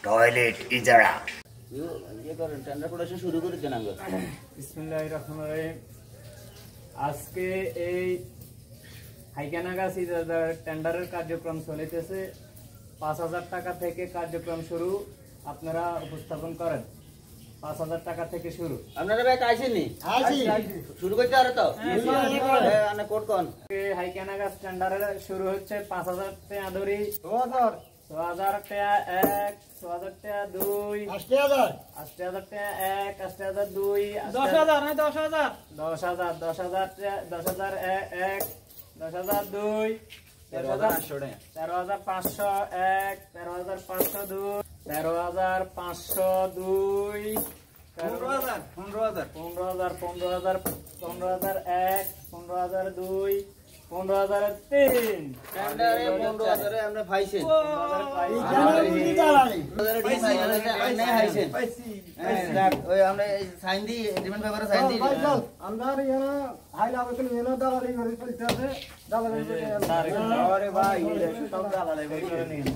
Toilet ইজারা। Tender production শুরু করে দেন আগে। বিসমিল্লাহির রহমানির রহিম। আজকে এই হাইকেনাগাছি টেন্ডারের কার্যক্রম চলিতেছে। ৫,০০০ টাকা থেকে কার্যক্রম শুরু। আপনারা উপস্থাপন করেন। ৫,০০০ টাকা থেকে শুরু। আপনারা ভাই আইছেননি? শুরু করতে পারো তো? হ্যাঁ, কোড কোন? হাইকেনাগাছ টেন্ডারের শুরু হচ্ছে ৫,০০০ টাকা ধরি। ৬,০০০ টাকা ১, ৬,০০০ টাকা ২, ৮,০০০ টাকা ১, ৮,০০০ ২, ১০,০০০ না ১০,০০০, ১০,০০০, ১০,০০০ টাকা ১০,০০০ ১, ১০,০০০ ২, ১৩,৫০০ টাকা ১৩,৫০০ ১, ১৩,৫০০ ২, ১৩,৫০০ ২, ১৫,০০০, ১৫,০০০, ১৫,০০০, ১৫,০০০ ১, ১৫,০০০ ২, ১৫,০০০ ৩। টেন্ডারে ১৫,০০০ আমরা পাইছেন। ওই আমরা সাইন দি এগ্রিমেন্ট পেপারে সাইন দি আমরা হাই লেভেল দালালি করে চলতে আছে। দালালি আরে ভাই সব দালালি করে নিন।